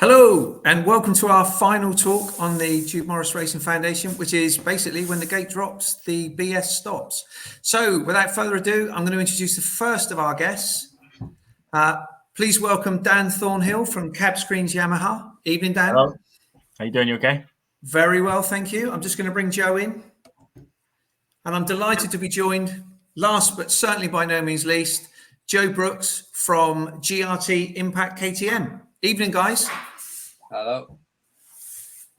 Hello and welcome to our final talk on the Duke Morris Racing Foundation, which is basically when the gate drops, the BS stops. So without further ado, I'm going to introduce the first of our guests. Please welcome Dan Thornhill from Cab Screens Yamaha. Evening, Dan. Hello. How you doing? You okay? Very well, thank you. I'm just going to bring Joe in. And I'm delighted to be joined, last but certainly by no means least, Joe Brookes from GRT Impact KTM. Evening, guys. Hello.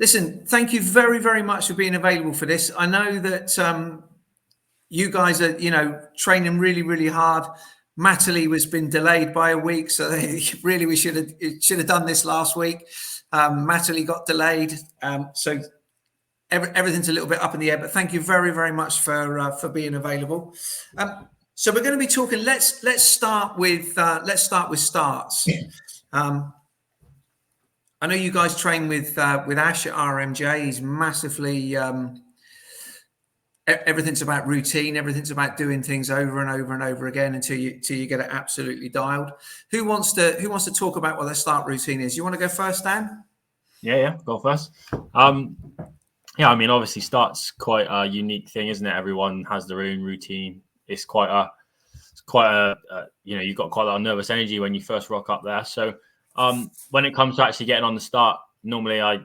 Listen, thank you very, very much for being available for this. I know that you guys are, training really, really hard. Matterley has been delayed by a week, so really we should have done this last week. Matterley got delayed, so everything's a little bit up in the air. But thank you very, very much for being available. So we're going to be talking. Let's start with starts. I know you guys train with Ash at RMJ. He's massively everything's about routine. Everything's about doing things over and over and over again until you get it absolutely dialed. Who wants to talk about what their start routine is? You want to go first, Dan? Yeah, go first. I mean, obviously, start's quite a unique thing, isn't it? Everyone has their own routine. It's quite a you've got quite a lot of nervous energy when you first rock up there. So when it comes to actually getting on the start, normally I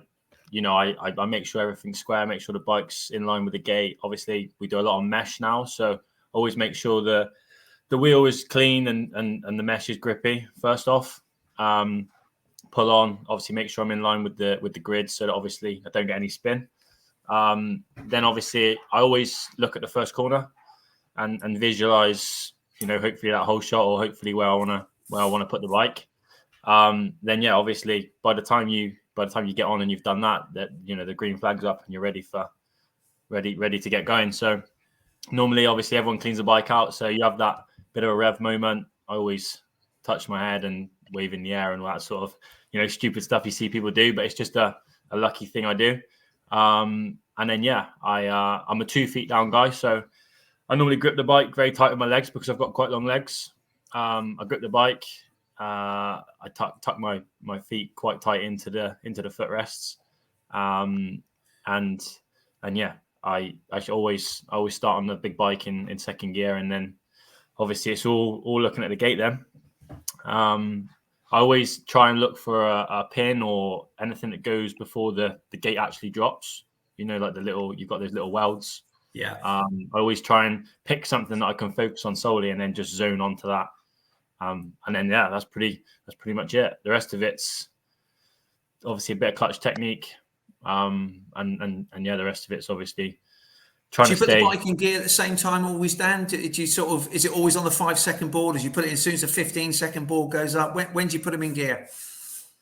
make sure everything's square, make sure the bike's in line with the gate. Obviously, we do a lot of mesh now, so always make sure the wheel is clean and the mesh is grippy. First off, pull on. Obviously, make sure I'm in line with the grid, so that obviously I don't get any spin. Then obviously, I always look at the first corner and visualize, hopefully that whole shot, or hopefully where I want to put the bike. Then obviously by the time you get on and you've done that the green flag's up and you're ready to get going. So normally obviously everyone cleans the bike out, so you have that bit of a rev moment. I always touch my head and wave in the air and all that sort of stupid stuff you see people do, but it's just a lucky thing I do. And then I'm a 2 feet down guy, so I normally grip the bike very tight with my legs because I've got quite long legs. I grip the bike. I tuck my feet quite tight into the footrests, I should always start on the big bike in second gear, and then obviously it's all looking at the gate. Then I always try and look for a pin or anything that goes before the gate actually drops. Like you've got those little welds. Yeah. I always try and pick something that I can focus on solely, and then just zone onto that. And then that's pretty much it. The rest of it's obviously a bit of clutch technique, and the rest of it's obviously trying to stay. Do you put the bike in gear at the same time always, Dan? Do you is it always on the 5 second board as you put it in as soon as the 15 second board goes up? When do you put them in gear?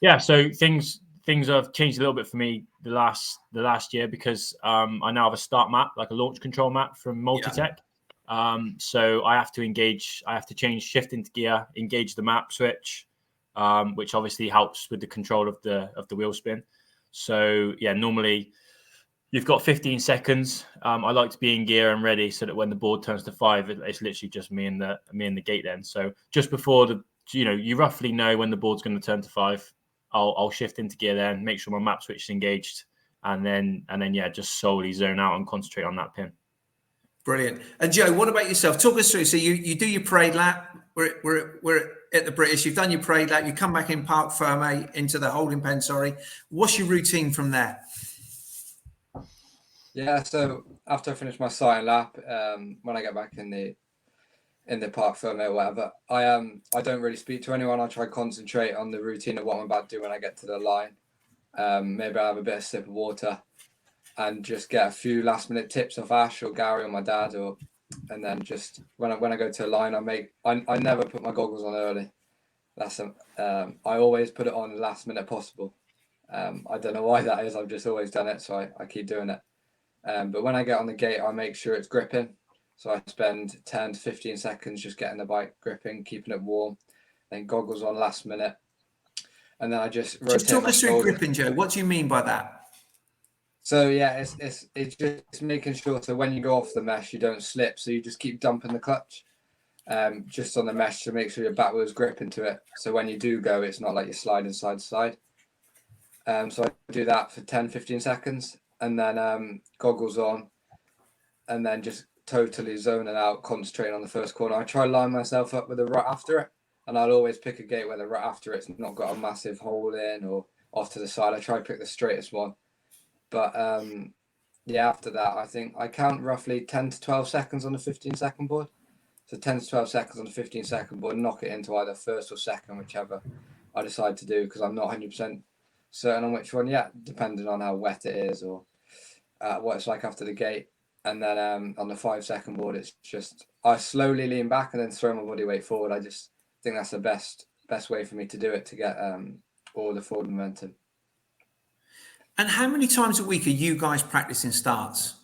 Yeah, so things have changed a little bit for me the last year because I now have a start map, like a launch control map from Multitech. So I have to change shift into gear, engage the map switch, which obviously helps with the control of the wheel spin. So normally you've got 15 seconds. I like to be in gear and ready so that when the board turns to 5, it's literally just me and the gate then. So just before you roughly know when the board's going to turn to 5, I'll shift into gear then, make sure my map switch is engaged, and then just solely zone out and concentrate on that pin. Brilliant. And Joe, what about yourself? Talk us through. So you do your parade lap. We're at the British. You've done your parade lap. You come back in Parc Fermé into the holding pen. Sorry. What's your routine from there? Yeah. So after I finish my sighting lap, when I get back in the Parc Fermé or whatever, I don't really speak to anyone. I try to concentrate on the routine of what I'm about to do when I get to the line. Maybe I have a bit of sip of water and just get a few last minute tips off Ash or Gary or my dad, and then just when I go to a line, I never put my goggles on early. I always put it on the last minute possible. I don't know why that is. I've just always done it, so I keep doing it. But when I get on the gate, I make sure it's gripping. So I spend 10 to 15 seconds just getting the bike gripping, keeping it warm, then goggles on last minute, and then I just rotate. Just talk us through gripping, Joe. What do you mean by that? So it's just making sure so when you go off the mesh, you don't slip. So you just keep dumping the clutch, just on the mesh to make sure your back wheel's gripping to it. So when you do go, it's not like you're sliding side to side. So I do that for 10, 15 seconds, and then goggles on, and then just totally zoning out, concentrating on the first corner. I try to line myself up with a rut after it, and I'll always pick a gate where the rut after it's not got a massive hole in or off to the side. I try to pick the straightest one. But yeah, after that, I think I count roughly 10 to 12 seconds on the 15-second board. So 10 to 12 seconds on the 15-second board, knock it into either first or second, whichever I decide to do, because I'm not 100% certain on which one yet, depending on how wet it is or what it's like after the gate. And then on the 5-second board, it's just I slowly lean back and then throw my body weight forward. I just think that's the best way for me to do it, to get all the forward momentum. And how many times a week are you guys practicing starts?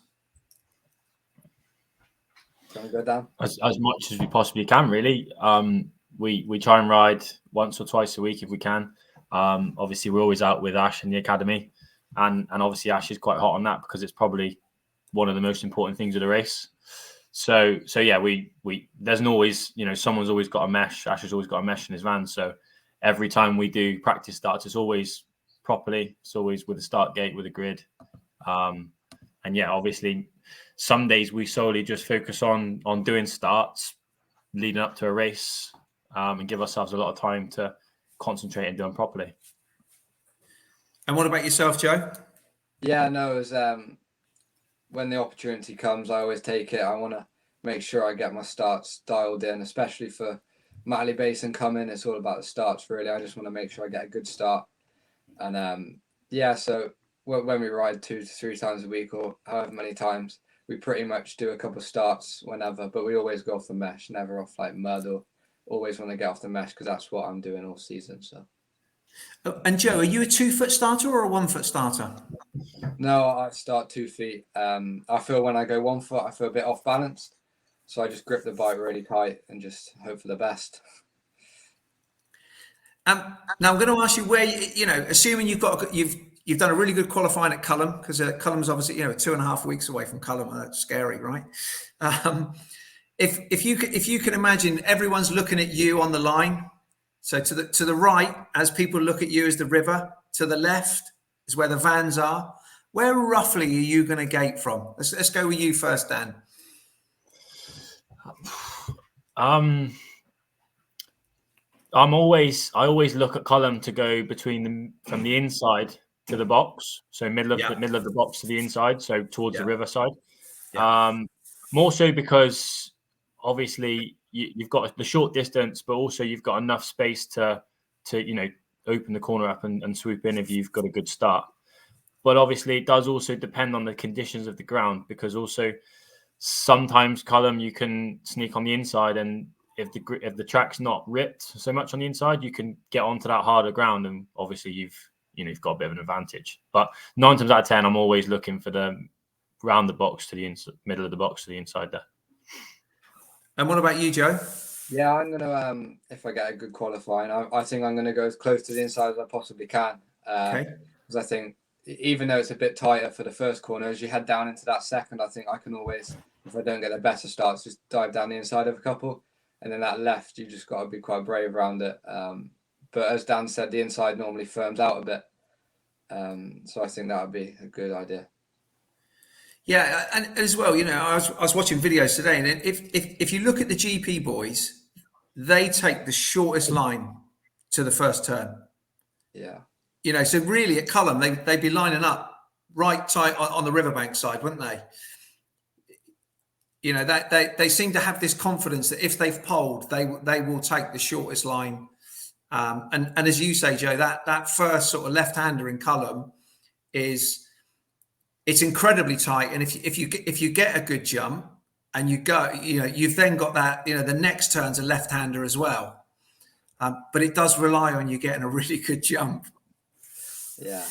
Do you want to go down? As much as we possibly can, really. We try and ride once or twice a week if we can. Obviously, we're always out with Ash in the academy, and obviously Ash is quite hot on that because it's probably one of the most important things of the race. So yeah, we there's always, someone's always got a mesh. Ash has always got a mesh in his van. So every time we do practice starts, it's always properly. It's always with a start gate, with a grid. And yeah, obviously some days we solely just focus on doing starts leading up to a race, and give ourselves a lot of time to concentrate and do them properly. And what about yourself, Joe? Yeah, no, as when the opportunity comes, I always take it. I want to make sure I get my starts dialed in, especially for Matley Basin coming. It's all about the starts, really. I just want to make sure I get a good start. And yeah, so when we ride 2 to 3 times a week or however many times, we pretty much do a couple of starts whenever, but we always go off the mesh, never off like mud, or always want to get off the mesh because that's what I'm doing all season. So. And Joe, are you a 2-foot starter or a 1-foot starter? No, I start 2 feet. I feel when I go 1 foot, I feel a bit off balanced, so I just grip the bike really tight and just hope for the best. Now I'm going to ask you where assuming you've done a really good qualifying at Culham, because Culham's obviously 2.5 weeks away from Culham. That's scary, right? If you can imagine, everyone's looking at you on the line. So to the right, as people look at you, is the river. To the left is where the vans are. Where roughly are you going to gate from? Let's go with you first, Dan. I always look at Culham to go from the inside to the box, so middle of the box to the inside, so towards the river side. Yeah. More so because obviously you've got the short distance, but also you've got enough space to open the corner up and swoop in if you've got a good start. But obviously it does also depend on the conditions of the ground, because also sometimes Culham you can sneak on the inside, and if the track's not ripped so much on the inside, you can get onto that harder ground, and obviously you've got a bit of an advantage. But 9 times out of 10, I'm always looking for the round the box to the middle of the box to the inside there. And what about you, Joe? Yeah, I'm gonna if I get a good qualifying, I think I'm gonna go as close to the inside as I possibly can. Okay. Because I think even though it's a bit tighter for the first corner, as you head down into that second, I think I can always, if I don't get the better starts, just dive down the inside of a couple. And then that left, you just got to be quite brave around it. But as Dan said, the inside normally firms out a bit. So I think that would be a good idea. Yeah, and as well, I was watching videos today, and if you look at the GP boys, they take the shortest line to the first turn. Yeah. So really at Culham, they'd be lining up right tight on the riverbank side, wouldn't they? That they seem to have this confidence that if they've polled, they will take the shortest line. And as you say, Joe, that first sort of left-hander in Culham it's incredibly tight. And if you get a good jump and you go, you've then got that, the next turn's a left-hander as well. But it does rely on you getting a really good jump. Yeah.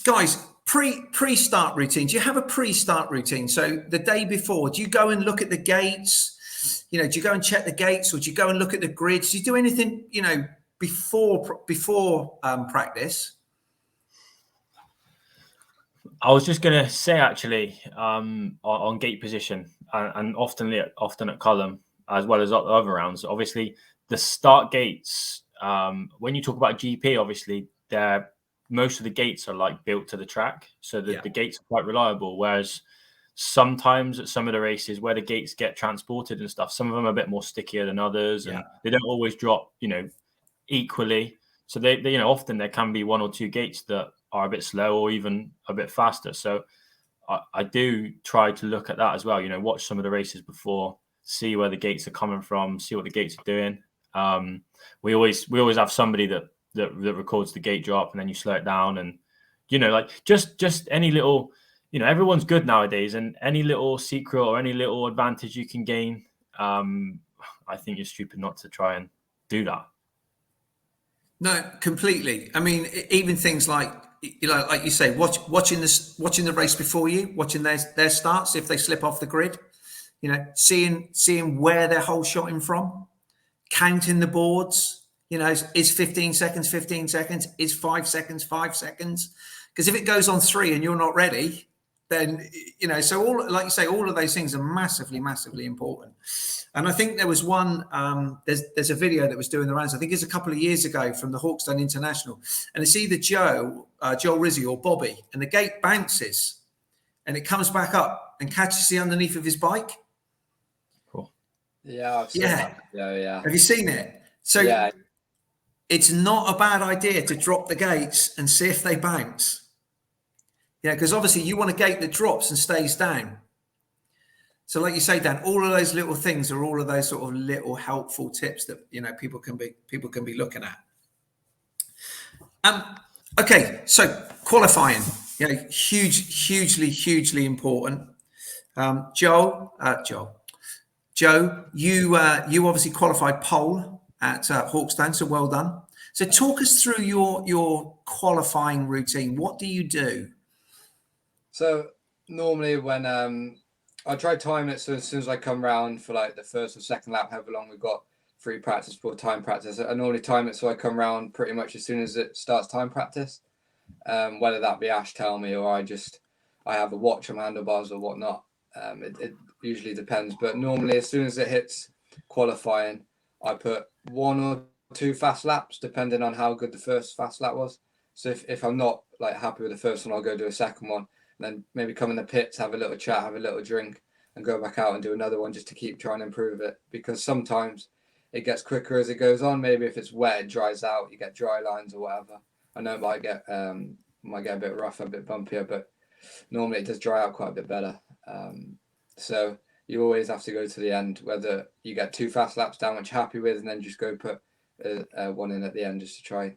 Guys, pre-start routine. Do you have a pre-start routine? So the day before, do you go and look at the gates? Do you go and check the gates, or do you go and look at the grids? Do you do anything, before practice? I was just going to say, actually, on gate position, and often at Culham, as well as other rounds, obviously the start gates, when you talk about GP, obviously they're most of the gates are like built to the track, so the gates are quite reliable. Whereas sometimes at some of the races where the gates get transported and stuff, some of them are a bit more stickier than others, and they don't always drop, equally. So they often there can be one or two gates that are a bit slow or even a bit faster. So I do try to look at that as well. Watch some of the races before, see where the gates are coming from, see what the gates are doing. We always have somebody that records the gate drop, and then you slow it down, and just any little, everyone's good nowadays, and any little secret or any little advantage you can gain, I think you're stupid not to try and do that. No, completely. I mean, even things like, like you say, watching the race before you, watching their starts, if they slip off the grid, seeing where they're hole shotting from, counting the boards, is 15 seconds, 15 seconds, is 5 seconds, 5 seconds. Because if it goes on 3 and you're not ready, then, so all, like you say, all of those things are massively, massively important. And I think there was one, there's a video that was doing the rounds, I think it's a couple of years ago, from the Hawkstone International. And it's either Joel Rizzi or Bobby, and the gate bounces and it comes back up and catches the underneath of his bike. Cool. Yeah, I've seen that. Yeah. Have you seen it? So it's not a bad idea to drop the gates and see if they bounce. Because obviously you want a gate that drops and stays down. So like you say, Dan, all of those little things are all of those sort of little helpful tips that people can be looking at. Okay, so qualifying, hugely important. Joe, you obviously qualified pole at Hawkstone, so well done. So talk us through your qualifying routine. What do you do? So normally when I try timing it, so as soon as I come round for like the first or second lap, however long we've got free practice for time practice, I normally time it so I come round pretty much as soon as it starts time practice. Whether that be Ash tell me or I have a watch on my handlebars or whatnot. It usually depends, but normally as soon as it hits qualifying, I put 1 or 2 fast laps depending on how good the first fast lap was. So if I'm not like happy with the first one, I'll go do a second one. Then maybe come in the pits, have a little chat, have a little drink, and go back out and do another one just to keep trying to improve it. Because sometimes it gets quicker as it goes on. Maybe if it's wet, it dries out, you get dry lines or whatever. I know it might get a bit rougher, a bit bumpier, but normally it does dry out quite a bit better. So you always have to go to the end, whether you get 2 fast laps down, which you're happy with, and then just go put one in at the end just to try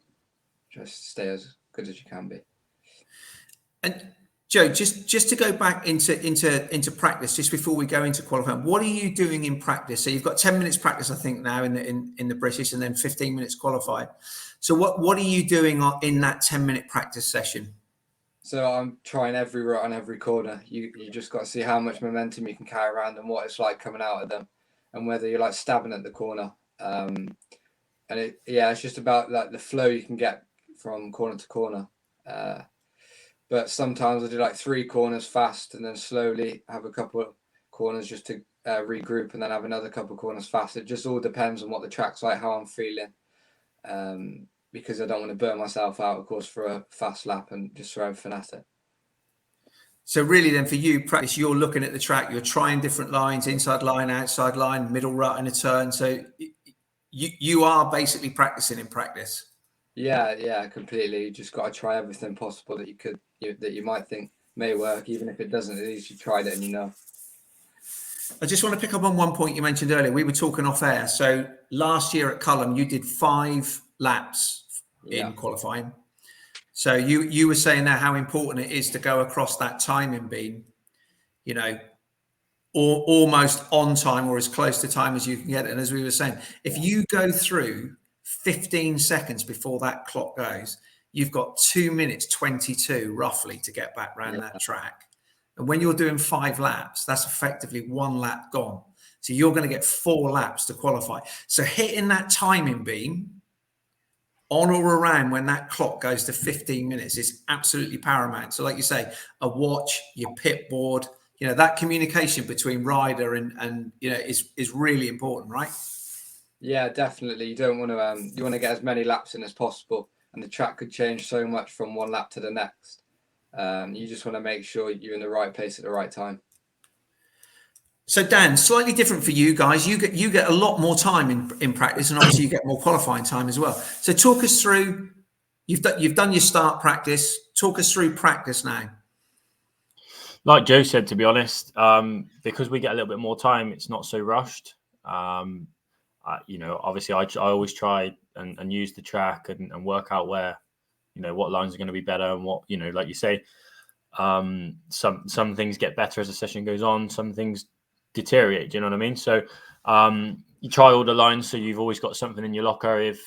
stay as good as you can be. And Joe, just to go back into practice, just before we go into qualifying, what are you doing in practice? So you've got 10 minutes practice, I think, now in the British, and then 15 minutes qualified. So what are you doing in that 10-minute practice session? So I'm trying every rut on every corner. You just got to see how much momentum you can carry around and what it's like coming out of them, and whether you're like stabbing at the corner. And it's just about like the flow you can get from corner to corner. But sometimes I do like 3 corners fast and then slowly have a couple of corners just to regroup, and then have another couple of corners fast. It just all depends on what the track's like, how I'm feeling. Because I don't want to burn myself out, of course, for a fast lap and just throw everything at it. So really then for you, practice, you're looking at the track, you're trying different lines, inside line, outside line, middle rut and a turn. So you are basically practicing in practice. Yeah, completely. You just got to try everything possible that you might think may work, even if it doesn't. At least you tried it and you know. I just want to pick up on one point you mentioned earlier. We were talking off air. So last year at Cullum, you did 5 laps in qualifying. So you were saying there how important it is to go across that timing beam, or almost on time or as close to time as you can get. And as we were saying, if you go through 15 seconds before that clock goes, you've got 2 minutes 22 roughly to get back around that track. And when you're doing 5 laps, that's effectively 1 lap gone. So you're going to get 4 laps to qualify. So hitting that timing beam on or around when that clock goes to 15 minutes is absolutely paramount. So like you say, a watch, your pit board, that communication between rider and is really important, right? Yeah, definitely. You don't want to you want to get as many laps in as possible. and the track could change so much from one lap to the next. You just want to make sure you're in the right place at the right time. So Dan, slightly different for you guys. You get a lot more time in practice, and obviously you get more qualifying time as well. So talk us through. You've done your start practice. Talk us through practice now. Like Joe said, to be honest, because we get a little bit more time, it's not so rushed. Obviously, I always try and use the track and work out where, what lines are going to be better and what, like you say, some things get better as the session goes on. Some things deteriorate. Do you know what I mean? So you try all the lines, so you've always got something in your locker. If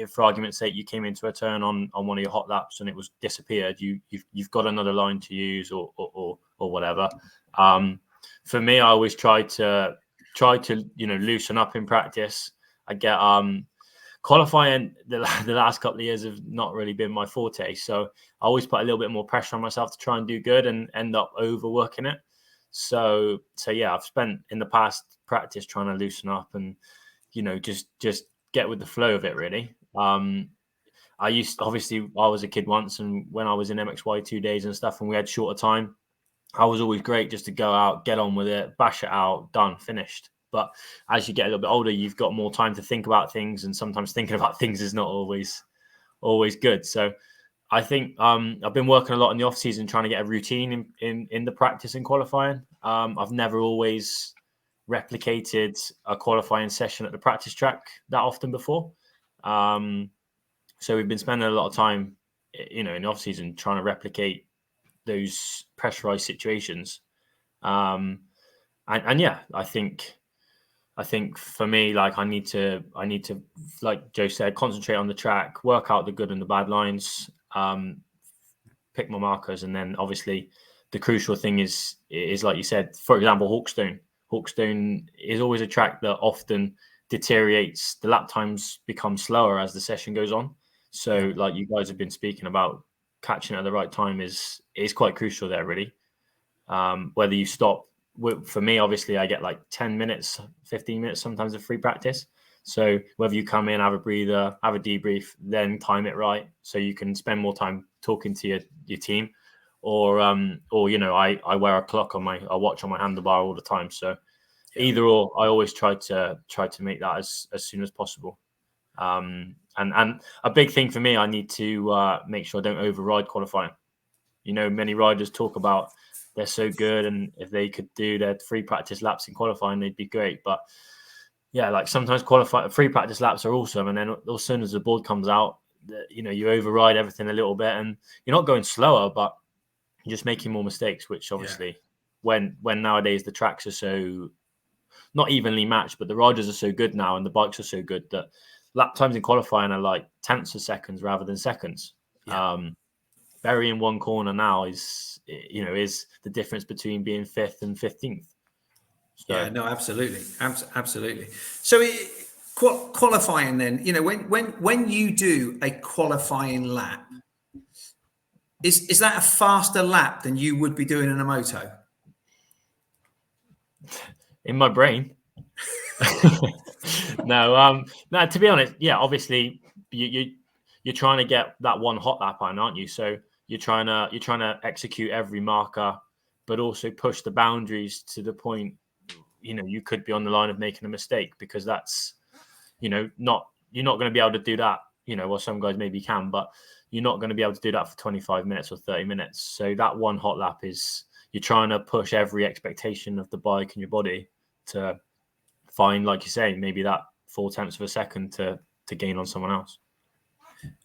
for argument's sake you came into a turn on one of your hot laps and it was disappeared, you've got another line to use or whatever. For me, I always try to loosen up in practice. I get qualifying the last couple of years have not really been my forte, so I always put a little bit more pressure on myself to try and do good and end up overworking it. So yeah, I've spent in the past practice trying to loosen up and just get with the flow of it, really. I was a kid once, and when I was in MXY 2 days and stuff and we had shorter time, I was always great just to go out, get on with it, bash it out, done, finished. But as you get a little bit older, you've got more time to think about things, and sometimes thinking about things is not always good. So I think I've been working a lot in the off season trying to get a routine in the practice and qualifying. I've never always replicated a qualifying session at the practice track that often before. So we've been spending a lot of time, in the off season trying to replicate those pressurized situations. And yeah, I think for me, like I need to, like Joe said, concentrate on the track, work out the good and the bad lines, pick my markers, and then obviously the crucial thing is like you said, for example, Hawkstone. Hawkstone is always a track that often deteriorates. The lap times become slower as the session goes on. So like you guys have been speaking about, catching at the right time is quite crucial there, really. Whether you stop, for me, obviously I get like 10 minutes, 15 minutes sometimes of free practice. So whether you come in, have a breather, have a debrief, then time it right so you can spend more time talking to your team, or I wear a clock on a watch on my handlebar all the time. So either or, I always try to make that as soon as possible. And a big thing for me, I need to make sure I don't override qualifying. Many riders talk about they're so good, and if they could do their free practice laps in qualifying, they'd be great. But yeah, like sometimes free practice laps are awesome, and then as soon as the board comes out, you override everything a little bit, and you're not going slower, but you're just making more mistakes. Which obviously, when nowadays the tracks are so not evenly matched, but the riders are so good now, and the bikes are so good that lap times in qualifying are like tenths of seconds rather than seconds. Burying one corner now is the difference between being 5th and 15th. So. Yeah, no, absolutely. Absolutely. So qualifying then, when you do a qualifying lap, is that a faster lap than you would be doing in a moto? In my brain. No, to be honest, yeah, obviously you're trying to get that one hot lap on, aren't you? So you're trying to execute every marker, but also push the boundaries to the point, you could be on the line of making a mistake, because that's, you're not going to be able to do that, well, some guys maybe can, but you're not going to be able to do that for 25 minutes or 30 minutes. So that one hot lap is, you're trying to push every expectation of the bike and your body to find, like you say, maybe that 0.4 of a second to gain on someone else.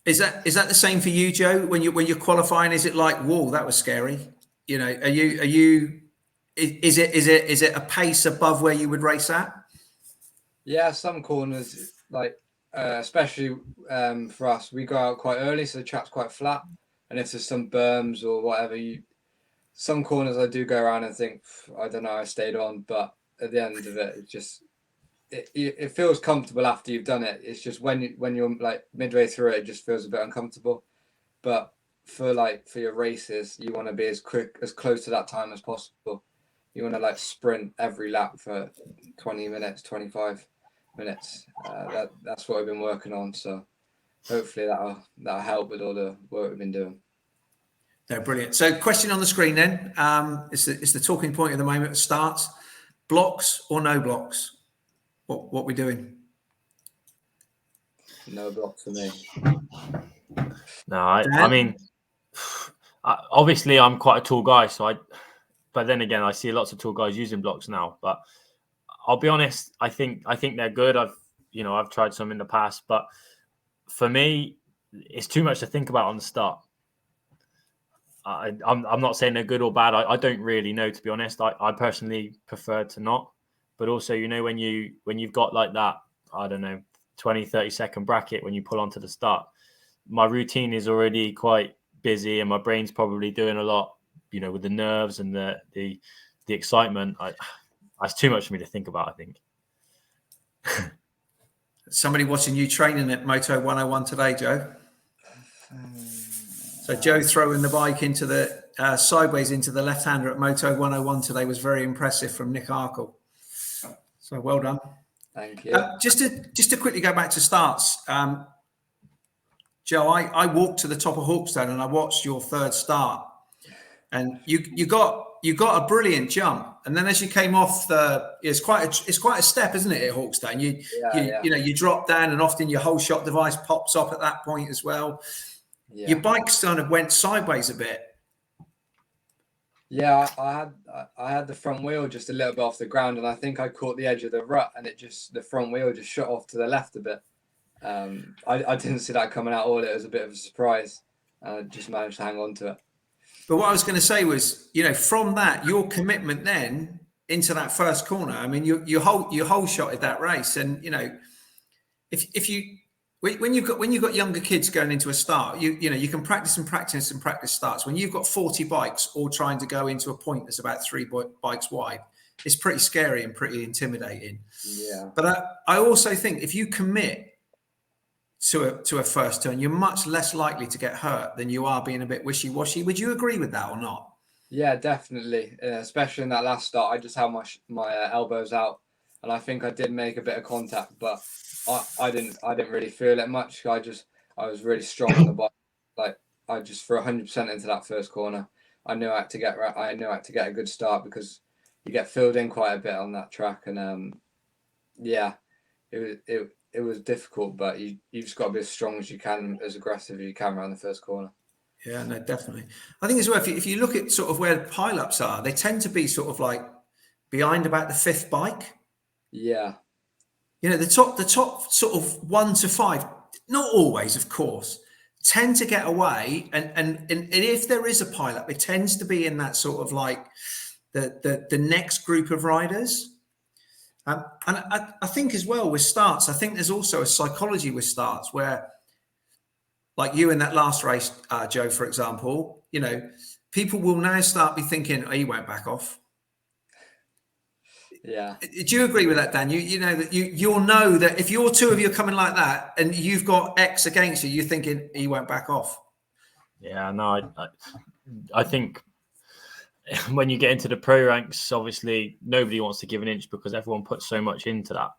Is that the same for you, Joe? When you're qualifying, is it like, whoa, that was scary? Is it a pace above where you would race at? Yeah, some corners, like especially for us, we go out quite early, so the track's quite flat, and if there's some berms or whatever, some corners I do go around and think, I don't know, I stayed on, but at the end of it, it feels comfortable after you've done it. It's just when you're like midway through it just feels a bit uncomfortable. But for your races, you want to be as close to that time as possible. You want to sprint every lap for 20 minutes, 25 minutes. That's what I've been working on. So hopefully that'll help with all the work we've been doing. No, brilliant. So, question on the screen then. It's the talking point at the moment. It starts. Blocks or no blocks? What we doing? No blocks for me. No, I mean, obviously I'm quite a tall guy, but then again, I see lots of tall guys using blocks now. But I'll be honest, I think they're good. I've tried some in the past, but for me, it's too much to think about on the start. I'm not saying they're good or bad. I don't really know, to be honest. I personally prefer to not. But also, when you've got like that, I don't know, 20, 30 second bracket when you pull onto the start, my routine is already quite busy and my brain's probably doing a lot, with the nerves and the excitement. It's too much for me to think about, I think. Somebody watching you training at Moto 101 today, Joe? So Joe throwing the bike into the sideways into the left-hander at Moto 101 today was very impressive from Nick Arkle. So well done. Thank you. Just to quickly go back to starts, Joe, I walked to the top of Hawkstone and I watched your third start, and you got a brilliant jump, and then as you came off it's quite a step, isn't it, at Hawkstone? You drop down, and often your whole shot device pops up at that point as well. Yeah. Your bike kind of went sideways a bit. Yeah, I had the front wheel just a little bit off the ground, and I think I caught the edge of the rut, and the front wheel just shot off to the left a bit. I didn't see that coming out all. It was a bit of a surprise. I just managed to hang on to it. But what I was going to say was, from that, your commitment then into that first corner. I mean, you whole shotted that race, and when you've got younger kids going into a start, you can practice starts. When you've got 40 bikes all trying to go into a point that's about 3 bikes wide, it's pretty scary and pretty intimidating. Yeah. But I also think if you commit to a first turn, you're much less likely to get hurt than you are being a bit wishy-washy. Would you agree with that or not? Yeah, definitely. Especially in that last start, I just had my elbows out, and I think I did make a bit of contact, but I didn't really feel it much. I was really strong on the bike. Like, I just threw 100% into that first corner. I knew I had to get a good start, because you get filled in quite a bit on that track, and it was difficult, but you just got to be as strong as you can, as aggressive as you can around the first corner. Yeah, no, definitely. I think as well, if you look at sort of where the pile-ups are, they tend to be sort of like behind about the 5th bike. Yeah. The top sort of 1 to 5, not always, of course, tend to get away. And if there is a pile-up, it tends to be in that sort of like the next group of riders. And I think as well with starts, I think there's also a psychology with starts where, like you in that last race, Joe, for example, people will now start be thinking, oh, he won't back off. Yeah. Do you agree with that, Dan? You know that you'll know that if you're two of you are coming like that and you've got X against you, you're thinking he won't back off. Yeah, no, I think when you get into the pro ranks, obviously nobody wants to give an inch because everyone puts so much into that.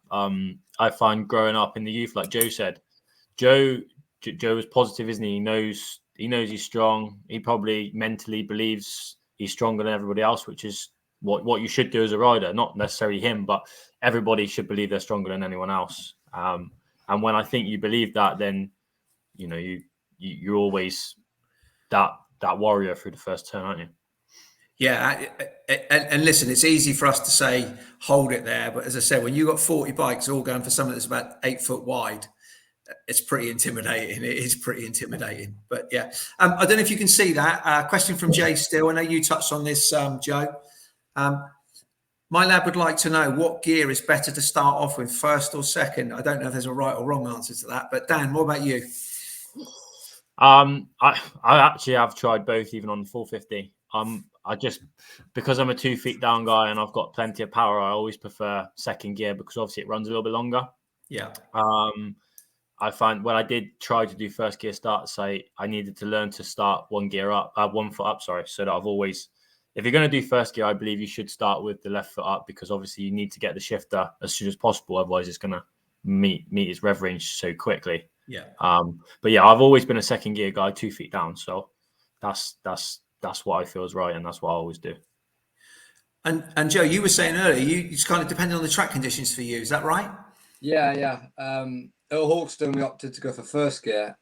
I find growing up in the youth, like Joe said, Joe is positive, isn't he? He knows he's strong. He probably mentally believes he's stronger than everybody else, which is what you should do as a rider. Not necessarily him, but everybody should believe they're stronger than anyone else. And when I think you believe that, then you're always that warrior through the first turn, aren't you? Yeah, and listen, it's easy for us to say hold it there, but as I said, when you've got 40 bikes all going for something that's about 8 foot wide, it's pretty intimidating. It is pretty intimidating. But yeah, I don't know if you can see that question from Jay still. I know you touched on this, Joe. My lad would like to know what gear is better to start off with, first or second. I don't know if there's a right or wrong answer to that. But Dan, what about you? I actually have tried both, even on the 450. I just, because I'm a 2 feet down guy and I've got plenty of power, I always prefer second gear because obviously it runs a little bit longer. Yeah. I find when I did try to do first gear starts, I needed to learn to start 1 foot up, so that I've always, if you're going to do first gear, I believe you should start with the left foot up because obviously you need to get the shifter as soon as possible. Otherwise it's going to meet its rev range so quickly. Yeah. But yeah, I've always been a second gear guy, 2 feet down. So that's what I feel is right, and that's what I always do. And Joe, you were saying earlier, it's kind of depending on the track conditions for you. Is that right? Yeah. At Hawkstone, we opted to go for first gear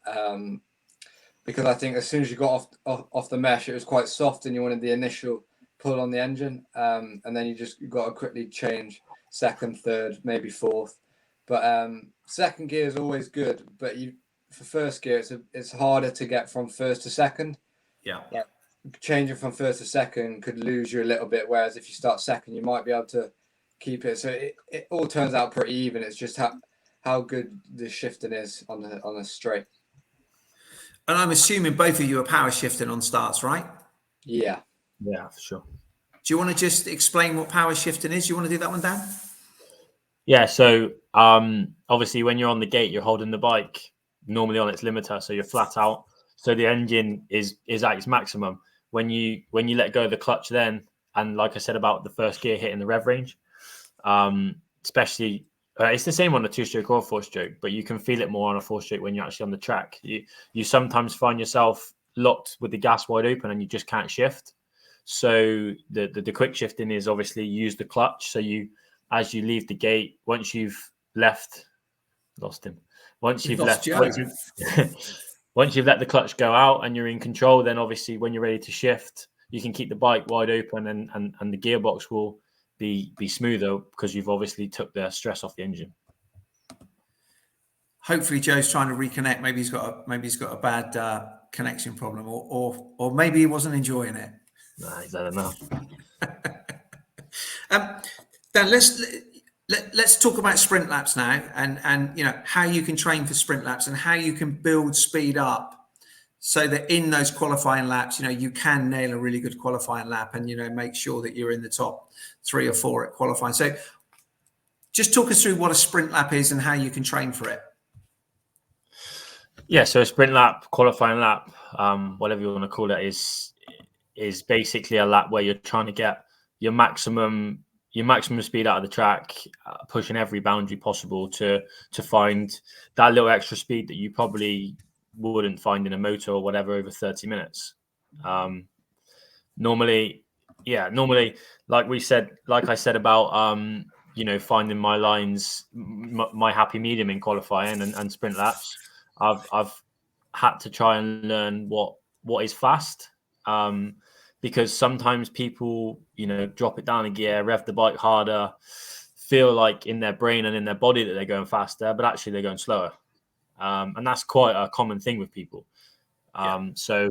because I think as soon as you got off the mesh, it was quite soft, and you wanted the initial pull on the engine, and then you got to quickly change second, third, maybe fourth. But second gear is always good, but for first gear, it's harder to get from first to second. Yeah. Like, changing from first to second could lose you a little bit, whereas if you start second, you might be able to keep it. So it all turns out pretty even. It's just how good the shifting is on a straight. And I'm assuming both of you are power shifting on starts, right? Yeah. Yeah, for sure. Do you want to just explain what power shifting is? Do you want to do that one, Dan? Yeah, so obviously when you're on the gate, you're holding the bike normally on its limiter, so you're flat out. So the engine is at its maximum. When you let go of the clutch then, and like I said about the first gear hitting the rev range, especially it's the same on a 2-stroke or a 4-stroke, but you can feel it more on a 4-stroke when you're actually on the track. You sometimes find yourself locked with the gas wide open and you just can't shift. So the quick shifting is obviously use the clutch. So as you leave the gate, once you've let the clutch go out and you're in control, then obviously when you're ready to shift, you can keep the bike wide open and the gearbox will be smoother because you've obviously took the stress off the engine. Hopefully Joe's trying to reconnect. Maybe he's got a bad connection problem, or maybe he wasn't enjoying it. Nah, he's had enough. Dan, let's talk about sprint laps now, and how you can train for sprint laps and how you can build speed up so that in those qualifying laps, you can nail a really good qualifying lap and make sure that you're in the top 3 or 4 at qualifying. So just talk us through what a sprint lap is and how you can train for it. Yeah, so a sprint lap, qualifying lap, whatever you want to call it, is basically a lap where you're trying to get your maximum speed out of the track, pushing every boundary possible to find that little extra speed that you probably wouldn't find in a moto or whatever over 30 minutes. Normally, like I said about finding my lines, my happy medium in qualifying and sprint laps. I've had to try and learn what is fast, because sometimes people drop it down a gear, rev the bike harder, feel like in their brain and in their body that they're going faster, but actually they're going slower, and that's quite a common thing with people. So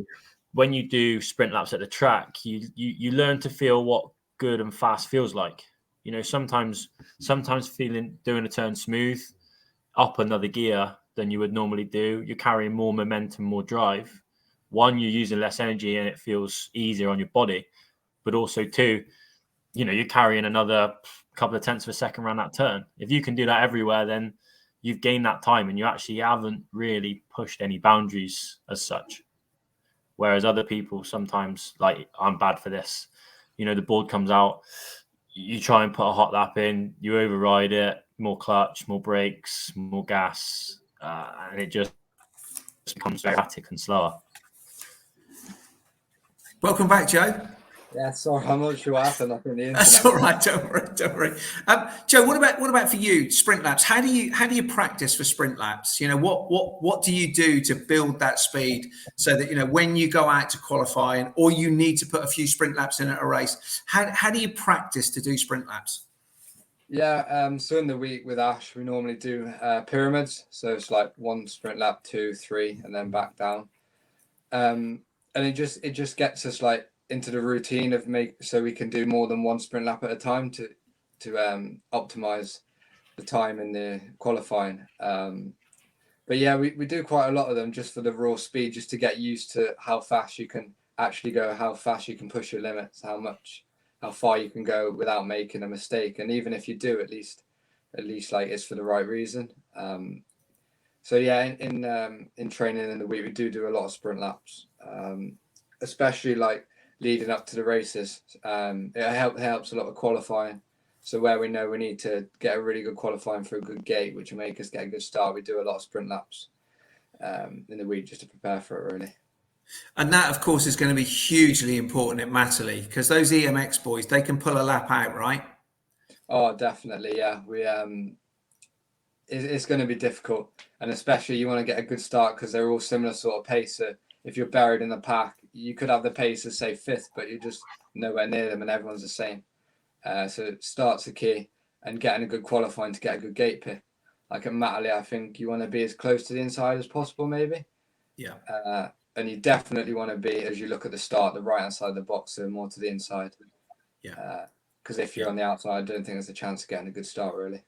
when you do sprint laps at the track, you learn to feel what good and fast feels like. Sometimes doing a turn smooth up another gear than you would normally do. You're carrying more momentum, more drive. One, you're using less energy and it feels easier on your body. But also, two, you're carrying another couple of tenths of a second around that turn. If you can do that everywhere, then you've gained that time and you actually haven't really pushed any boundaries as such. Whereas other people sometimes, like, I'm bad for this. The board comes out, you try and put a hot lap in, you override it, more clutch, more brakes, more gas, and it just becomes very erratic and slower. Welcome back, Joe. Yeah, sorry, I'm not sure what happened. I think the internet. That's all right. Don't worry. Joe, what about for you? Sprint laps. How do you practice for sprint laps? What do you do to build that speed so that when you go out to qualify or you need to put a few sprint laps in at a race? How do you practice to do sprint laps? Yeah, so in the week with Ash, we normally do pyramids. So it's like 1 sprint lap, 2, 3, and then back down. And it just gets us like into the routine of so we can do more than 1 sprint lap at a time to optimize the time in the qualifying. But yeah, we do quite a lot of them just for the raw speed, just to get used to how fast you can actually go, how fast you can push your limits, how far you can go without making a mistake. And even if you do, at least like it's for the right reason. So yeah, in training in the week, we do a lot of sprint laps, especially like leading up to the races. It helps a lot of qualifying. So where we know we need to get a really good qualifying for a good gate, which will make us get a good start, we do a lot of sprint laps. in the week just to prepare for it, really. And that, of course, is going to be hugely important at Matterley because those EMX boys, they can pull a lap out, right? Oh, definitely, yeah. It's going to be difficult, and especially you want to get a good start because they're all similar sort of pace. So if you're buried in the pack, you could have the pace of say 5th, but you're just nowhere near them, and everyone's the same. So start's the key, and getting a good qualifying to get a good gate pick. Like at Matterley, I think you want to be as close to the inside as possible, maybe. Yeah. And you definitely want to be, as you look at the start, the right hand side of the box, so more to the inside. Yeah. Because if you're on the outside, I don't think there's a chance of getting a good start, really.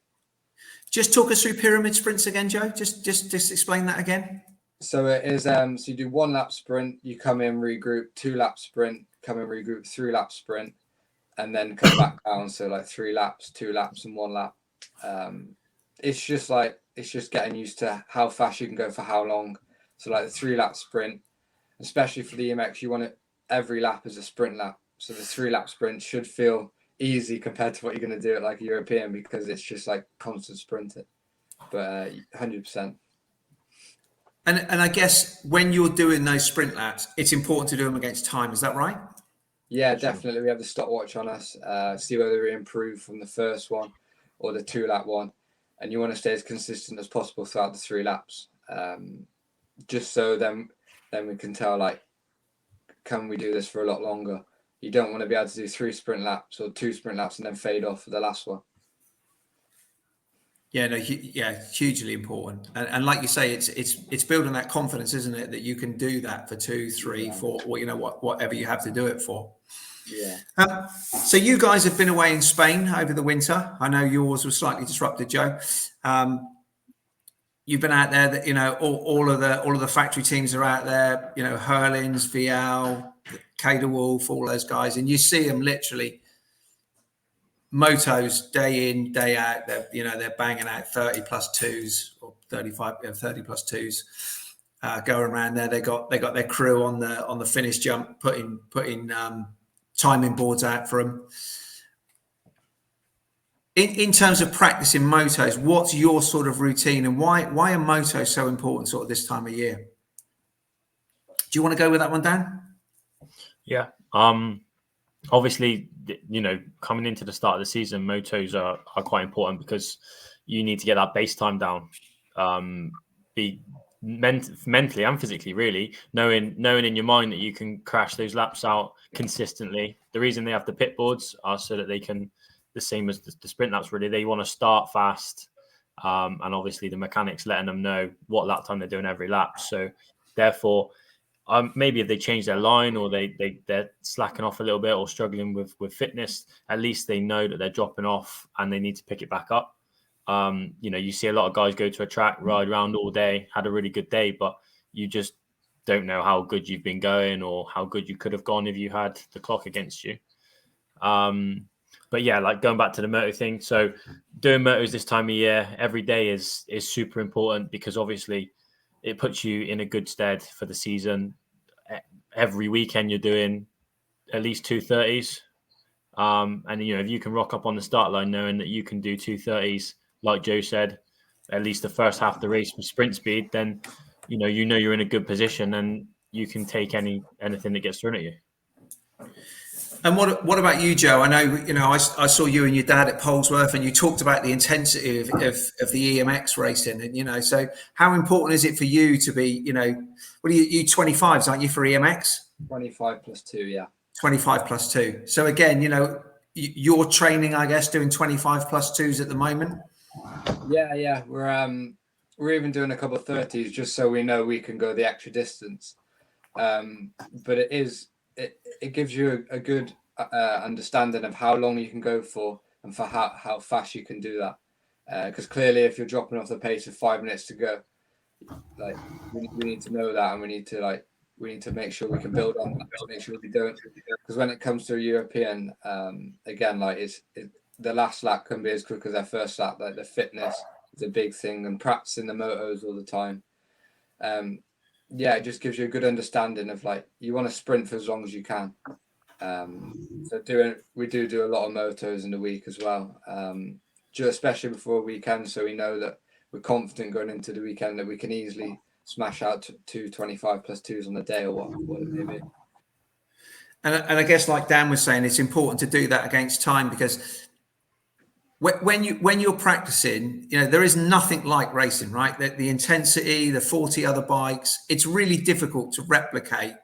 Just talk us through pyramid sprints again, Joe. Just explain that again. So it is. So you do 1 lap sprint, you come in, regroup, 2 lap sprint, come in, regroup, 3 lap sprint, and then come back down. So like 3 laps, 2 laps, and 1 lap. It's just getting used to how fast you can go for how long. So like the 3 lap sprint, especially for the EMX, you want it every lap as a sprint lap. So the 3 lap sprint should feel easy compared to what you're going to do at like a European because it's just like constant sprinting. But 100%. And I guess when you're doing those sprint laps, it's important to do them against time. Is that right? Yeah, definitely. We have the stopwatch on us, see whether we improve from the first one or the 2 lap one. And you want to stay as consistent as possible throughout the 3 laps. Just so then we can tell, like, can we do this for a lot longer? You don't want to be able to do 3 sprint laps or 2 sprint laps and then fade off for the last one. Yeah, no, hugely important. And like you say, it's building that confidence, isn't it? That you can do that for 2, 3, 4, whatever you have to do it for. Yeah. So you guys have been away in Spain over the winter. I know yours was slightly disrupted, Joe. You've been out there. That all of the factory teams are out there. Hurlins, Vial, Cader Wolf, all those guys, and you see them literally. Motos day in, day out. They're banging out 30 plus twos or 35, 30 plus twos. Going around there, they got their crew on the finish jump, putting timing boards out for them. In terms of practicing motos, what's your sort of routine, and why are motos so important sort of this time of year? Do you want to go with that one, Dan? Yeah. Obviously, coming into the start of the season, motos are quite important because you need to get that base time down, be mentally and physically, really, knowing in your mind that you can crash those laps out consistently. The reason they have the pit boards are so that they can, the same as the sprint laps, really, they want to start fast, and obviously the mechanics letting them know what lap time they're doing every lap. So therefore, maybe if they change their line or they're slacking off a little bit or struggling with fitness, at least they know that they're dropping off and they need to pick it back up. You see a lot of guys go to a track, ride around all day, had a really good day, but you just don't know how good you've been going or how good you could have gone if you had the clock against you. But yeah, like going back to the moto thing. So doing motos this time of year, every day is super important because obviously it puts you in a good stead for the season. Every weekend you're doing at least 2:30s. And if you can rock up on the start line knowing that you can do 2:30s, like Joe said, at least the first half of the race with sprint speed, then you're in a good position and you can take anything that gets thrown at you. And what about you, Joe? I know, I saw you and your dad at Polesworth, and you talked about the intensity of the EMX racing, and so how important is it for you to be, what are you 25s, aren't you, for EMX? 25 plus 2, yeah. 25 plus 2. So again, you're training, I guess, doing 25 plus 2s at the moment. Yeah. We're even doing a couple of 30s just so we know we can go the extra distance. But it gives you a good understanding of how long you can go for and for how fast you can do that. Because clearly, if you're dropping off the pace with 5 minutes to go, like we need to know that, and we need to make sure we can build on that to make sure we don't. Because when it comes to a European, again, like the last lap can be as quick as their first lap. Like the fitness is a big thing, and practicing the motos all the time. It just gives you a good understanding of like you want to sprint for as long as you can. We do a lot of motos in the week as well, especially before a weekend, so we know that we're confident going into the weekend that we can easily smash out 225 plus twos on the day or what it may be. And I guess, like Dan was saying, it's important to do that against time, because when you're practicing, there is nothing like racing, right? The intensity, the 40 other bikes, it's really difficult to replicate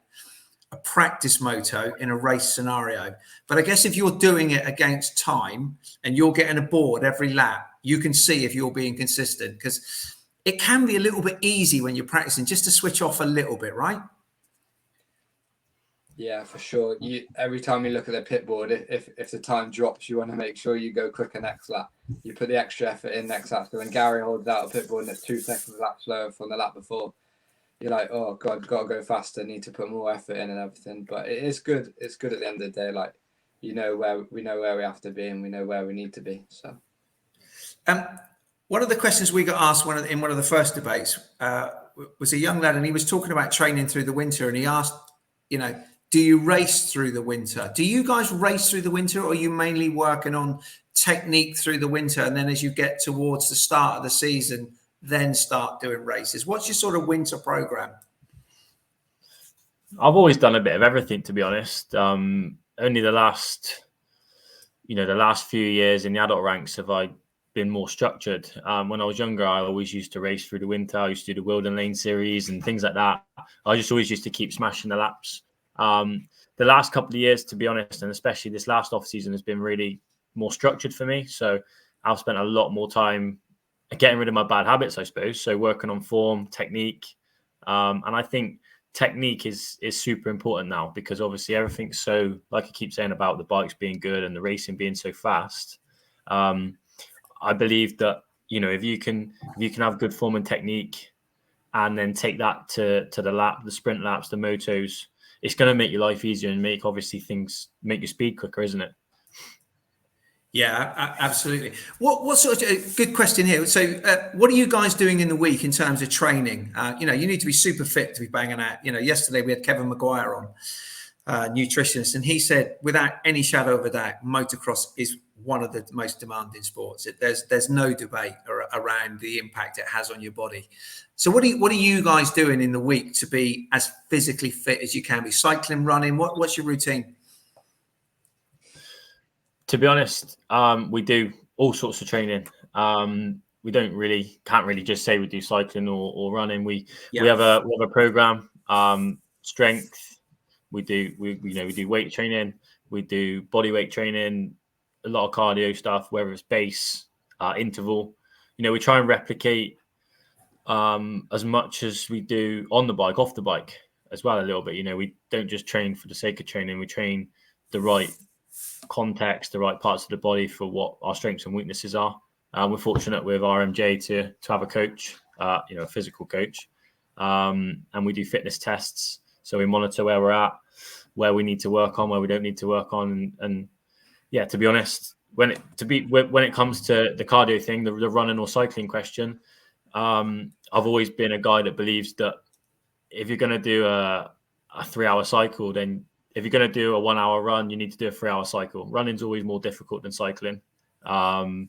a practice moto in a race scenario. But I guess if you're doing it against time and you're getting a board every lap, you can see if you're being consistent, because it can be a little bit easy when you're practicing just to switch off a little bit, right? Yeah, for sure. Every time you look at the pit board, if the time drops, you want to make sure you go quicker next lap. You put the extra effort in next lap. So when Gary holds out a pit board and it's 2 seconds a lap slower from the lap before, you're like, oh God, gotta go faster. Need to put more effort in and everything. But it is good. It's good at the end of the day. Like, we know where we have to be and we know where we need to be. So, one of the questions we got asked in one of the first debates was a young lad, and he was talking about training through the winter, and he asked, do you race through the winter? Do you guys race through the winter, or are you mainly working on technique through the winter, and then as you get towards the start of the season, then start doing races? What's your sort of winter program? I've always done a bit of everything, to be honest. Only the last few years in the adult ranks have I been more structured. When I was younger, I always used to race through the winter. I used to do the Wilden Lane series and things like that. I just always used to keep smashing the laps. The last couple of years, to be honest, and especially this last off season, has been really more structured for me. So I've spent a lot more time getting rid of my bad habits, I suppose. So working on form, technique. And I think technique is super important now, because obviously everything's so, like I keep saying about the bikes being good and the racing being so fast. I believe that, if you can have good form and technique and then take that to the sprint laps, the motos, it's going to make your life easier and make your speed quicker, isn't it? Yeah, absolutely. What sort of good question here? So, what are you guys doing in the week in terms of training? You need to be super fit to be banging out. Yesterday we had Kevin Maguire on, nutritionist, and he said, without any shadow of a doubt, motocross is one of the most demanding sports. There's no debate around the impact it has on your body. So what are you guys doing in the week to be as physically fit as you can be? Cycling, running? What's your routine? To be honest, we do all sorts of training. We can't really just say we do cycling or running. We have a program, strength. We do weight training. We do body weight training, a lot of cardio stuff, whether it's base, interval. We try and replicate as much as we do on the bike, off the bike as well a little bit. We don't just train for the sake of training. We train the right context, the right parts of the body for what our strengths and weaknesses are. We're fortunate with RMJ to have a coach, a physical coach, and we do fitness tests. So we monitor where we're at, where we need to work on, where we don't need to work on, and yeah, to be honest, when it comes to the cardio thing, the running or cycling question, I've always been a guy that believes that if you're going to do a 3-hour cycle, then if you're going to do a 1-hour run, you need to do a 3-hour cycle. Running's always more difficult than cycling. And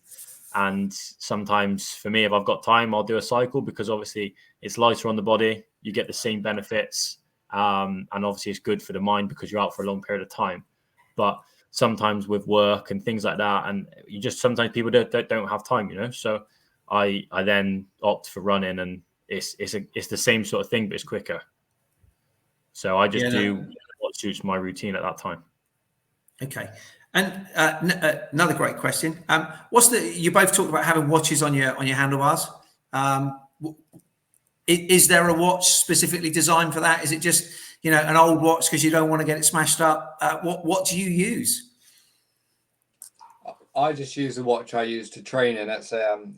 sometimes for me, if I've got time, I'll do a cycle, because obviously it's lighter on the body. You get the same benefits. And obviously it's good for the mind because you're out for a long period of time. But sometimes with work and things like that, and sometimes people don't have time, So I then opt for running, and it's the same sort of thing, but it's quicker. So I just do what suits my routine at that time. Okay. And another great question. You both talked about having watches on your handlebars. Is there a watch specifically designed for that? Is it just, an old watch because you don't want to get it smashed up? What do you use? I just use the watch I use to train in. It's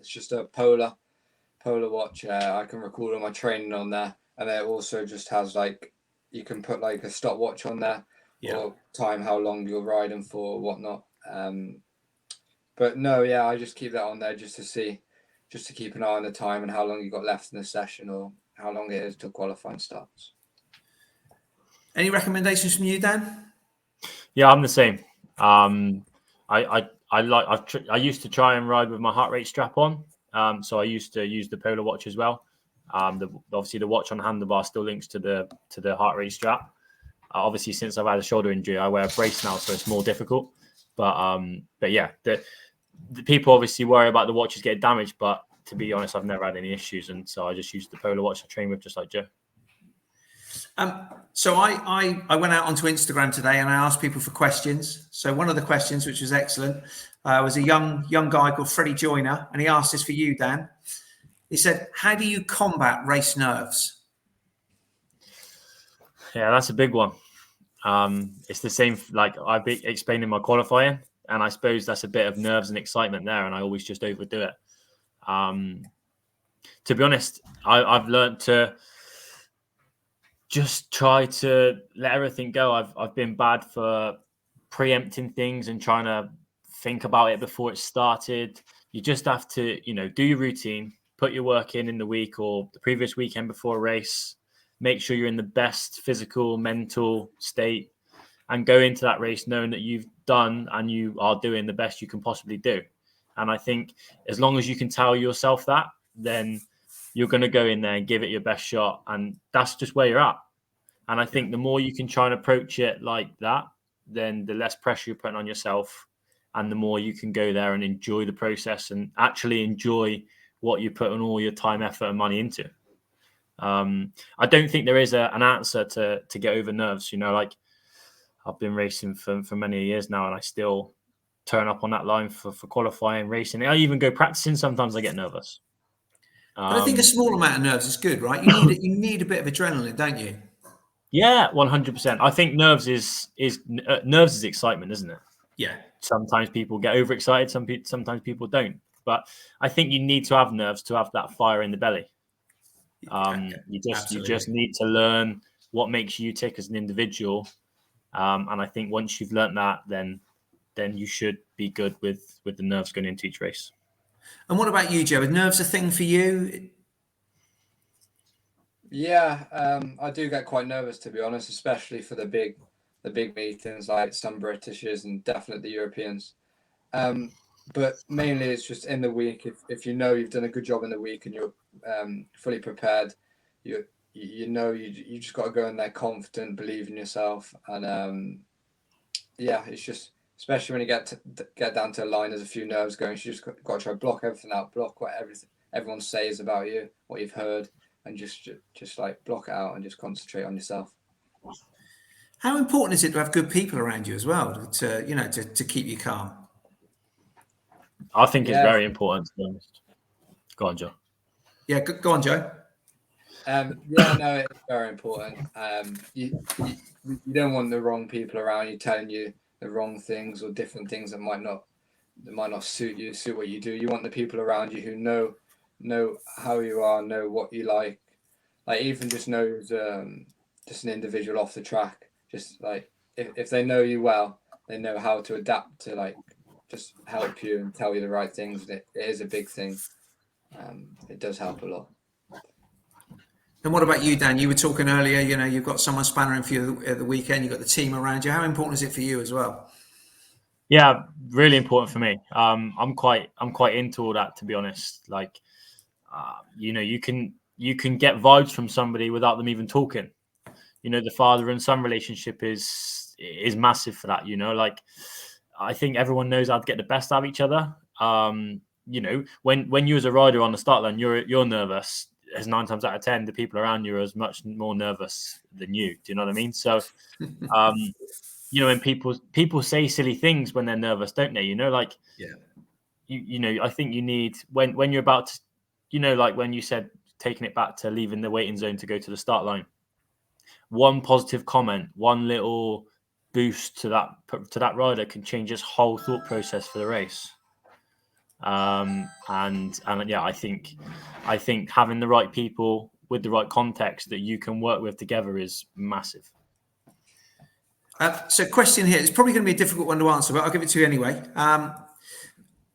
just a polar watch. I can record all my training on there, and it also just has you can put a stopwatch on there, or time how long you're riding for or whatnot. But no, I just keep that on there just to keep an eye on the time and how long you got left in the session, or how long it is till qualifying starts. Any recommendations from you, Dan? Yeah, I'm the same. I used to try and ride with my heart rate strap on. So I used to use the Polar watch as well. Obviously the watch on handlebar still links to the heart rate strap. Obviously, since I've had a shoulder injury, I wear a brace now, so it's more difficult. But yeah, the people obviously worry about the watches getting damaged, but to be honest, I've never had any issues, and so I just use the Polar watch I train with, just like Joe. So I went out onto Instagram today and I asked people for questions. So one of the questions, which was excellent, was a young guy called Freddie Joyner, and he asked this for you, Dan. He said, "How do you combat race nerves?" Yeah, that's a big one. It's the same, like I've been explaining my qualifying, and I suppose that's a bit of nerves and excitement there, and I always just overdo it. To be honest, I've learned to just try to let everything go. I've been bad for preempting things and trying to think about it before it started. You just have to, do your routine, put your work in the week or the previous weekend before a race. Make sure you're in the best physical, mental state, and go into that race knowing that you've done and you are doing the best you can possibly do. And I think as long as you can tell yourself that, then you're going to go in there and give it your best shot. And that's just where you're at. And I think the more you can try and approach it like that, then the less pressure you're putting on yourself, and the more you can go there and enjoy the process and actually enjoy what you put on all your time, effort, and money into. I don't think there is an answer to get over nerves. Like I've been racing for many years now, and I still turn up on that line for qualifying, racing. I even go practicing. Sometimes I get nervous. But I think a small amount of nerves is good, right? You need a bit of adrenaline, don't you? Yeah, 100%. I think nerves is excitement, isn't it? Yeah. Sometimes people get overexcited. Sometimes people don't. But I think you need to have nerves to have that fire in the belly. You just need to learn what makes you tick as an individual, and I think once you've learned that, then you should be good with the nerves going into each race. And what about you, Joe? Are nerves a thing for you? Yeah, I do get quite nervous, to be honest, especially for the big meetings like some Britishes and definitely the Europeans. But mainly it's just in the week. If you know you've done a good job in the week and you're fully prepared, you just got to go in there confident, believe in yourself, and yeah, it's just especially when you get down to a line, there's a few nerves going. You just got to try to block everything out, block what everyone says about you, what you've heard, and just like block it out and just concentrate on yourself. How important is it to have good people around you as well to keep you calm? I think it's very important, to be honest. Go on, Joe. Yeah, go on, Joe. Yeah, no, it's very important. You don't want the wrong people around you telling you the wrong things or different things that might not suit what you do. You want the people around you who know how you are, know what you like even just knows just an individual off the track. Just like if they know you well, they know how to adapt to like just help you and tell you the right things. It is a big thing. It does help a lot. And what about you, Dan? You were talking earlier, you've got someone spannering for you at the weekend, you've got the team around you. How important is it for you as well? Yeah, really important for me. I'm quite into all that, to be honest. Like, you can get vibes from somebody without them even talking. The father and son relationship is massive for that. Like I think everyone knows how to get the best out of each other. When you as a rider on the start line, you're nervous. As 9 times out of 10, the people around you are as much more nervous than you. Do you know what I mean? So, when people say silly things when they're nervous, don't they? Like, yeah, I think you need when you're about to, like when you said taking it back to leaving the waiting zone to go to the start line. One positive comment, one little boost to that rider can change his whole thought process for the race. And yeah, I think having the right people with the right context that you can work with together is massive. So question here, it's probably going to be a difficult one to answer, but I'll give it to you anyway.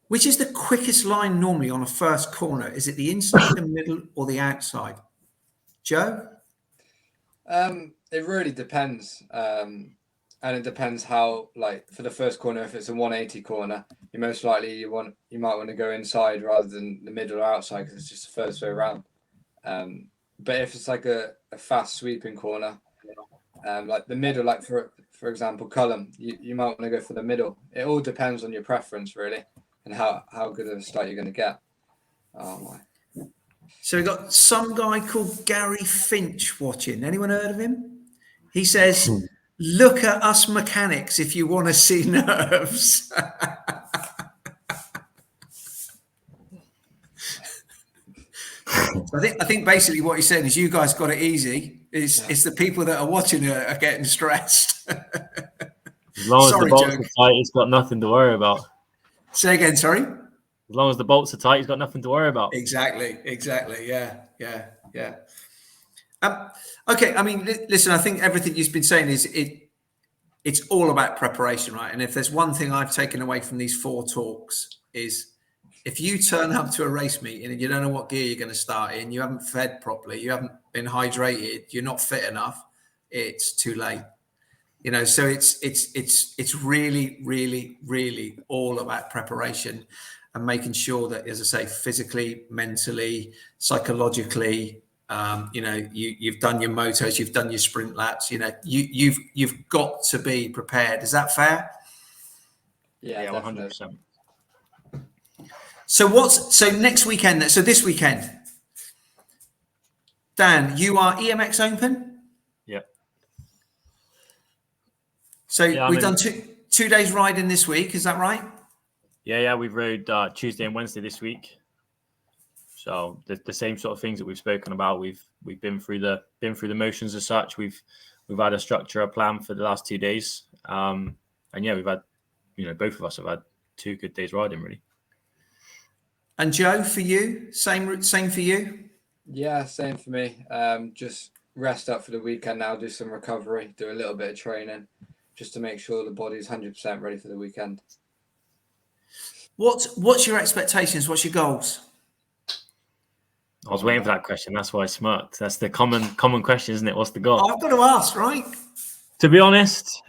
Which is the quickest line normally on a first corner? Is it the inside, the middle, or the outside? Joe? It really depends. And it depends how, like, for the first corner, if it's a 180 corner, you most likely you might want to go inside rather than the middle or outside because it's just the first way around. But if it's like a fast sweeping corner, like the middle, like for example, Cullum, you might want to go for the middle. It all depends on your preference, really, and how good of a start you're going to get. Oh my! So we've got some guy called Gary Finch watching. Anyone heard of him? He says, "Look at us mechanics if you want to see nerves." So I think basically what he's saying is you guys got it easy. It's the people that are watching it are getting stressed. As long as the bolts are tight, he's got nothing to worry about. Say again, sorry? As long as the bolts are tight, he's got nothing to worry about. Exactly. Yeah. Okay, I mean, listen, I think everything you've been saying is it's all about preparation, right? And if there's one thing I've taken away from these 4 talks is if you turn up to a race meeting and you don't know what gear you're going to start in, you haven't fed properly, you haven't been hydrated, you're not fit enough, it's too late. You know, so it's really, really, really all about preparation and making sure that, as I say, physically, mentally, psychologically, you know, you've done your motos, you've done your sprint laps, you know, you've got to be prepared. Is that fair? Yeah, 100%. So next weekend? So this weekend, Dan, you are EMX Open. Yeah. So we've done two days riding this week. Is that right? Yeah. We've rode Tuesday and Wednesday this week. So the same sort of things that we've spoken about. We've been through the motions as such. We've had a structure, a plan for the last 2 days. And yeah, we've had, you know, both of us have had 2 good days riding, really. And Joe, for you, same for you? Yeah, same for me. Just rest up for the weekend now, do some recovery, do a little bit of training, just to make sure the body's 100% ready for the weekend. What's your expectations? What's your goals? I was waiting for that question. That's why I smirked. That's the common question, isn't it? What's the goal? I've got to ask, right? To be honest,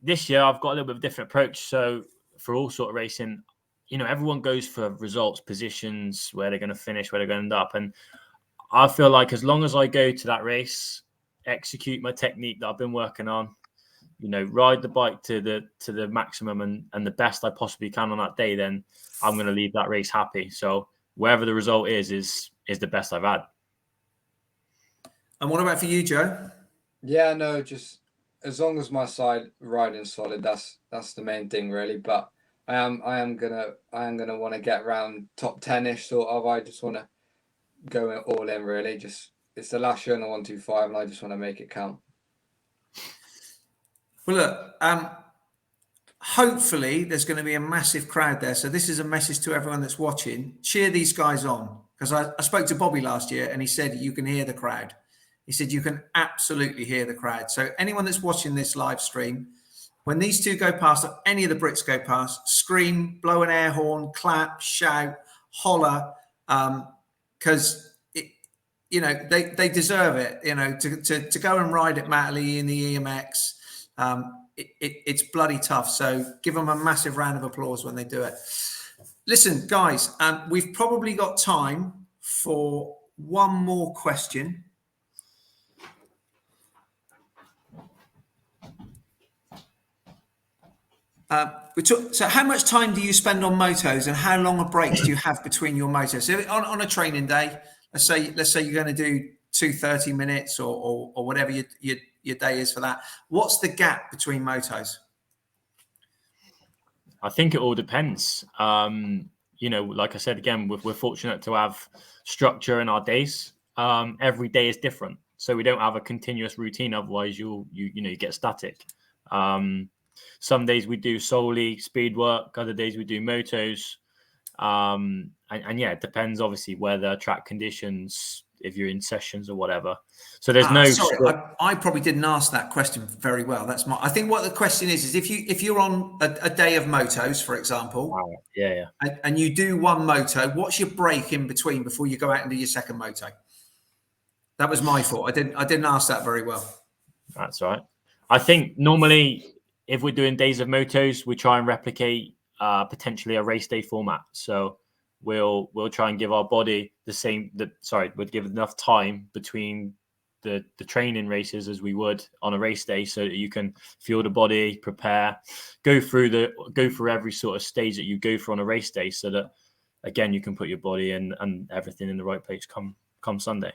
this year I've got a little bit of a different approach. So for all sort of racing, you know, everyone goes for results, positions, where they're going to finish, where they're going to end up. And I feel like as long as I go to that race, execute my technique that I've been working on, you know, ride the bike to the maximum and the best I possibly can on that day, then I'm going to leave that race happy. So wherever the result is the best I've had. And what about for you, Joe? Yeah, no, just as long as my side riding's solid, that's the main thing, really. But I am gonna want to get around top 10-ish sort of. I just want to go all in, really. Just it's the last year on the 125, and I just want to make it count. Well, look, hopefully there's going to be a massive crowd there. So this is a message to everyone that's watching. Cheer these guys on, because I spoke to Bobby last year and he said you can hear the crowd. He said you can absolutely hear the crowd. So anyone that's watching this live stream, when these 2 go past, or any of the Brits go past, scream, blow an air horn, clap, shout, holler, because you know they deserve it. You know, to go and ride at Matterley in the EMX. It's bloody tough. So give them a massive round of applause when they do it. Listen, guys, we've probably got time for one more question. So how much time do you spend on motos and how long a breaks do you have between your motos? So on a training day, let's say you're going to do 2 minutes or whatever your day is for that. What's the gap between motos? I think it all depends. You know, like I said, again, we're fortunate to have structure in our days. Every day is different. So we don't have a continuous routine. Otherwise you get static. Some days we do solely speed work. Other days we do motos. And yeah, it depends obviously weather, track conditions, if you're in sessions or whatever. So there's no. Sorry, I probably didn't ask that question very well. I think what the question is if you're on a day of motos, for example, yeah, and you do one moto, what's your break in between before you go out and do your second moto? That was my fault. I didn't ask that very well. That's right. I think normally if we're doing days of motos, we try and replicate potentially a race day format. So we'll try and give our body would give enough time between the training races as we would on a race day, so that you can fuel the body, prepare, go through every sort of stage that you go through on a race day, so that again you can put your body in and everything in the right place come Sunday.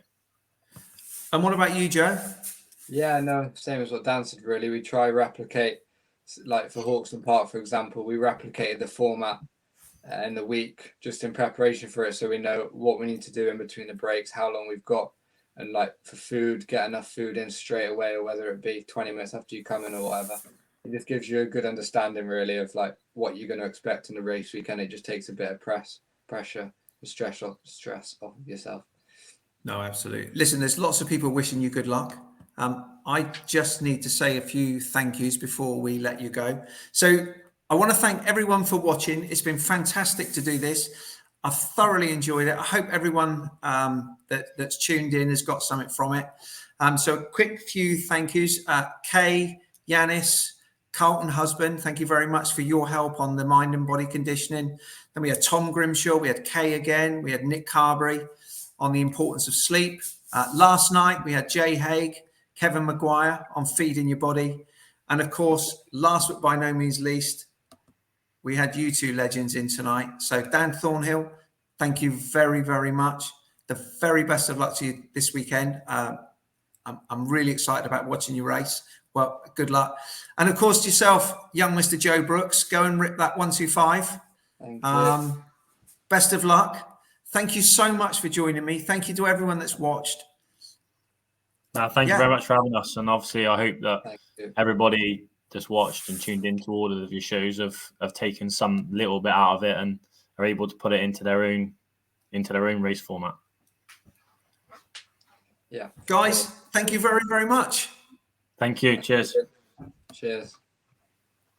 And what about you, Joe? Yeah, no, same as what Dan said, really. We try replicate, like for Hawkston Park, for example, we replicated the format in the week just in preparation for it, so we know what we need to do in between the breaks, how long we've got, and like for food, get enough food in straight away, or whether it be 20 minutes after you come in or whatever. It just gives you a good understanding, really, of like what you're going to expect in the race weekend. It just takes a bit of pressure, stress off yourself. No, absolutely. Listen, there's lots of people wishing you good luck. I just need to say a few thank yous before we let you go. So I want to thank everyone for watching. It's been fantastic to do this. I've thoroughly enjoyed it. I hope everyone that's tuned in has got something from it. So a quick few thank yous. Kay, Yanis, Carlton Husband, thank you very much for your help on the mind and body conditioning. Then we had Tom Grimshaw, we had Kay again, we had Nick Carberry on the importance of sleep. Last night, we had Jay Haig, Kevin Maguire on feeding your body. And of course, last but by no means least, we had you two legends in tonight. So Dan Thornhill, thank you very, very much. The very best of luck to you this weekend. I'm really excited about watching your race. Well, good luck. And of course, yourself, young Mr. Joe Brookes, go and rip that 125. Thank you. Best of luck. Thank you so much for joining me. Thank you to everyone that's watched. Thank you very much for having us. And obviously, I hope that everybody that's watched and tuned into all of your shows have taken some little bit out of it and are able to put it into their own race format. Yeah. Guys, thank you very, very much. Thank you. Cheers. Cheers.